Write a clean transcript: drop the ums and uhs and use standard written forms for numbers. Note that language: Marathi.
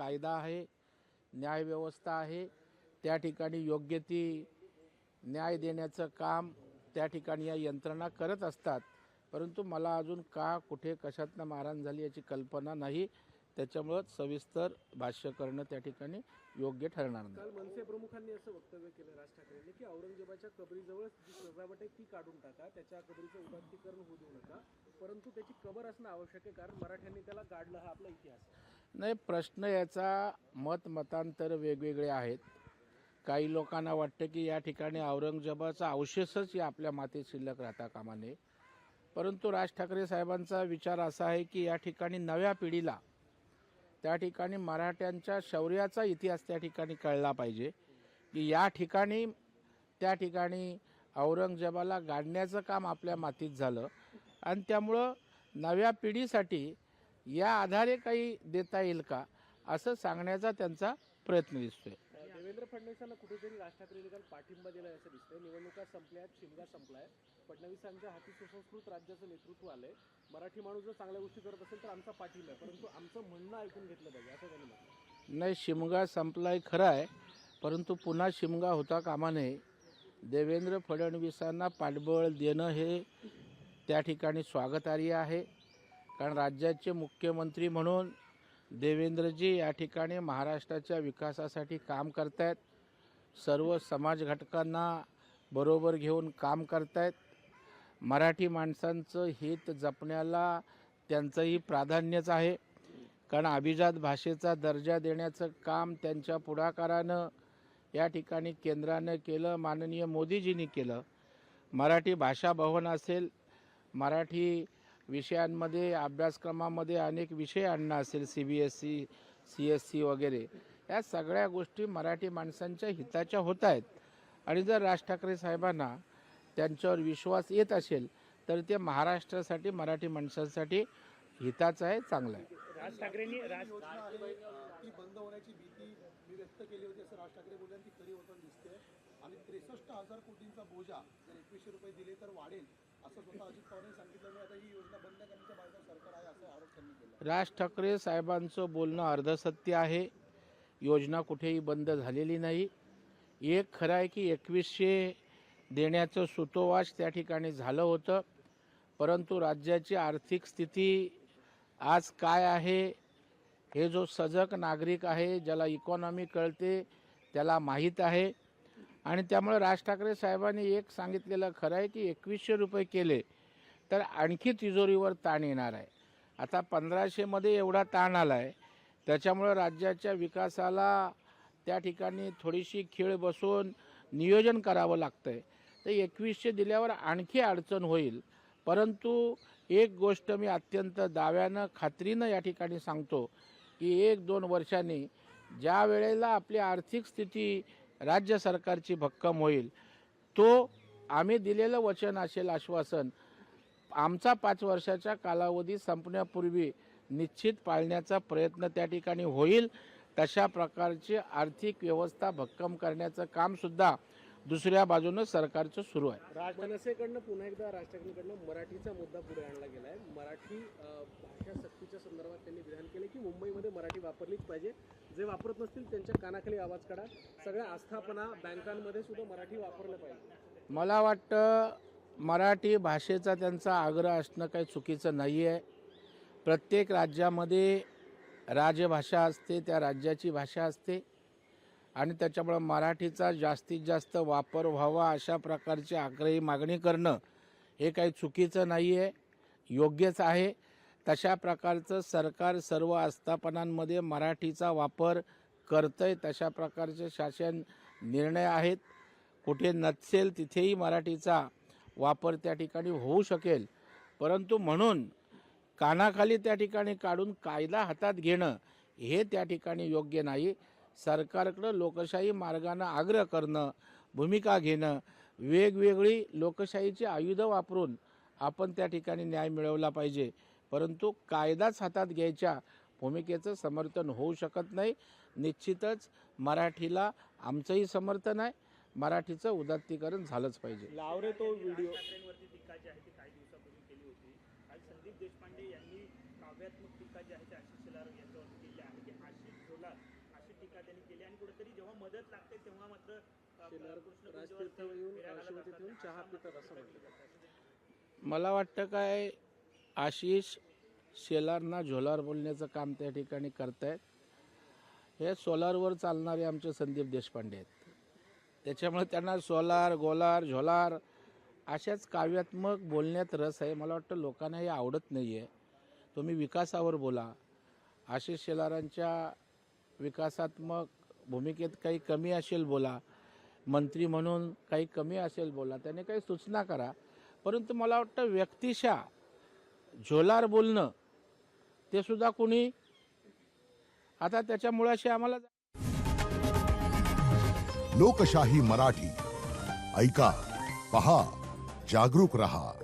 कायदा आहे, न्यायव्यवस्था आहे, त्या ठिकाणी योग्य ती न्याय देण्याचं काम त्या ठिकाणी या यंत्रणा करत असतात। परंतु मला अजून का कुठे कशातनं मारहाण झाली याची कल्पना नाही, त्याच्यामुळे सविस्तर भाष्य करणं त्या ठिकाणी योग्य ठरणार नाही। काल मनसे प्रमुखांनी असं वक्तव्य केलं राज ठाकरेंनी की औरंगजेबाच्या कबरीजवळ जी सजावट आहे ती काढून टाका, त्याच्या कबरीचं उदात्तीकरण होऊ देऊ नका, परंतु त्याची कबर असणं आवश्यक आहे कारण मराठ्यांनी त्याला गाडलं, हा आपला इतिहास आहे। नाही, प्रश्न याचा मतांतर वेगवेगळे आहेत। काही लोकांना वाटतं की या ठिकाणी औरंगजेबाचा अवशेषच या आपल्या मातीत शिल्लक राहता कामा नये, परंतु राज ठाकरे साहेबांचा विचार असा आहे की या ठिकाणी नव्या पिढीला त्या ठिकाणी मराठ्यांच्या शौर्याचा इतिहास त्या ठिकाणी कळला पाहिजे की या ठिकाणी त्या ठिकाणी औरंगजेबाला गाडण्याचं काम आपल्या मातीत झालं आणि त्यामुळं नव्या पिढीसाठी या आधारे काही देता येईल का असं सांगण्याचा त्यांचा प्रयत्न दिसतोय। देवेंद्र फडणवीसांना कुठेतरी राज ठाकरेंनी काल पाठिंबा दिला असं दिसतंय। निवडणुका संपल्यात, शिमगा संपलाय, फडणवीसांच्या हाती सुसंस्कृत राज्याचं नेतृत्व आलंय, मराठी माणूस जर चांगल्या गोष्टी करत असेल तर आमचा पाठिंबा आहे, परंतु आमचं म्हणणं ऐकून घेतलं पाहिजे असं त्यांनी म्हटलं। नाही, शिमगा संपलाय खरं आहे, परंतु पुन्हा शिमगा होता कामा नये। देवेंद्र फडणवीसांना पाठबळ देणं हे त्या ठिकाणी स्वागतार्ह आहे, कारण राज्याचे मुख्यमंत्री म्हणून देवेंद्रजी या ठिकाणी महाराष्ट्राच्या विकासासाठी काम करतायत, सर्व समाज घटकांना बरोबर घेऊन काम करतायत, मराठी माणसांचं हित जपण्याला त्यांचंही प्राधान्यच आहे, कारण अभिजात भाषेचा दर्जा देण्याचं काम त्यांच्या पुढाकारानं या ठिकाणी केंद्रानं केलं, माननीय मोदीजींनी केलं। मराठी भाषा भवन असेल, मराठी विषयांमध्ये अभ्यासक्रमामध्ये अनेक विषय आणणं असेल, CBSE CSE वगैरे, या सगळ्या गोष्टी मराठी माणसांच्या हिताच्या होत आहेत आणि जर राज ठाकरे साहेबांना त्यांच्यावर विश्वास येत असेल तर ते महाराष्ट्रासाठी मराठी माणसांसाठी हिताचं आहे, चांगलं आहे। राज ठाकरेंनी ती बंद होण्याची भीती मी व्यक्त केली होती असं राज ठाकरे बोलले, ती खरी होताना दिसते आणि 63,000 कोटींचा बोजा जर 2100 रुपये दिले तर वाढेल असं स्वतः अजित पवारांनी सांगितल्यामुळे आता ही योजना बंद करण्याच्या मार्गावर सरकार आहे असा आरोप त्यांनी केला। राज ठाकरे साहेबांचं बोलणं अर्धसत्य आहे, योजना कुठेही बंद झालेली नाही। एक खरं आहे की 2100 देण्याचं सुतोवाच त्या ठिकाणी झालं होतं, परंतु राज्याची आर्थिक स्थिती आज काय आहे हे जो सजग नागरिक आहे, ज्याला इकॉनॉमी कळते, त्याला माहीत आहे आणि त्यामुळे राज ठाकरे साहेबांनी एक सांगितलेलं खरं आहे की 2100 रुपये केले तर आणखी तिजोरीवर ताण येणार आहे। आता 1500मध्ये एवढा ताण आला आहे, त्याच्यामुळे राज्याच्या विकासाला त्या ठिकाणी थोडीशी खीळ बसून नियोजन करावं लागतं आहे, तर 2100 दिल्यावर आणखी अडचण होईल। परंतु एक गोष्ट मी अत्यंत दाव्यानं खात्रीनं या ठिकाणी सांगतो की 1-2 वर्षांनी ज्या वेळेला आपली आर्थिक स्थिती राज्य सरकारची भक्कम होईल, तो आम्ही दिलेलं वचन असेल, आश्वासन आमचा 5 वर्षाचा कालावधी संपण्यापूर्वी निश्चित पाळण्याचा प्रयत्न त्या ठिकाणी होईल। तशा प्रकारची आर्थिक व्यवस्था भक्कम करण्याचं कामसुद्धा दुसऱ्या बाजूनं सरकारचं सुरू आहे। मनसेकडनं पुन्हा एकदा राज ठाकरेंकडनं मराठीचा मुद्दा पुढे आणला गेला आहे। मराठी भाषा सक्तीच्या संदर्भात त्यांनी विधान केले की मुंबईमध्ये मराठी वापरलीच पाहिजे, जे वापरत नसतील त्यांच्या कानाखाली आवाज काढा, सगळ्या आस्थापना बँकांमध्ये सुद्धा मराठी वापरलं पाहिजे। मला वाटतं मराठी भाषेचा त्यांचा आग्रह असणं काही चुकीचं नाही आहे। प्रत्येक राज्यामध्ये राजभाषा असते, त्या राज्याची भाषा असते आणि त्याच्यामुळं मराठीचा जास्तीत जास्त वापर व्हावा अशा प्रकारची आग्रही मागणी करणं हे काही चुकीचं नाही आहे, योग्यच आहे। तशा प्रकारचं सरकार सर्व आस्थापनांमध्ये मराठीचा वापर करतंय, तशा प्रकारचे शासन निर्णय आहेत। कुठे नसेल तिथेही मराठीचा वापर त्या ठिकाणी होऊ शकेल, परंतु म्हणून कानाखाली त्या ठिकाणी काढून कायदा हातात घेणं हे त्या ठिकाणी योग्य नाही। सरकारकडं लोकशाही मार्गानं आग्रह करणं, भूमिका घेणं, वेगवेगळी लोकशाहीची आयुधं वापरून आपण त्या ठिकाणी न्याय मिळवला पाहिजे, परंतु कायदाच हातात घ्यायच्या भूमिकेचं समर्थन होऊ शकत नाही। निश्चितच मराठीला आमचंही समर्थन आहे, मराठीचं उदात्तीकरण झालंच पाहिजे। लावरे तो व्हिडिओ ठाकरेंवरती टीका जी आहे ती काही दिवसापूर्वी केली होती। आज संदीप देशपांडे यांनी काव्यात्मक टीका जी आहे ती आशिष शेलार यांच्यावरती केली आहे की आशिष झोला कुठेतरी जेव्हा मदत लागते तेव्हा मात्र शेलार कृष्ण राजतीर्थ येऊन शिवतीर्थ येऊन चहा पितात असं म्हटलं. मला वाटतं काय आशिष शेलारना झोलार बोलण्याचं काम त्या ठिकाणी करतायत. हे सोलारवर चालणारे आमचे संदीप देशपांडे आहेत. त्याच्यामुळे त्यांना सोलार गोलार झोलार अशाच काव्यात्मक बोलण्यात रस आहे. मला वाटतं लोकांना हे आवडत नाही आहे. तुम्ही विकासावर बोला. आशिष शेलारांच्या विकासात्मक भूमिकेत काही कमी असेल बोला, मंत्री म्हणून काही कमी असेल बोला, त्याने काही सूचना करा. परंतु मला वाटतं व्यक्तिशः झोलार बोलणं ते सुद्धा कुणी आता त्याच्या मुळाशी आम्हाला लोकशाही मराठी ऐका, पहा, जागरूक रहा.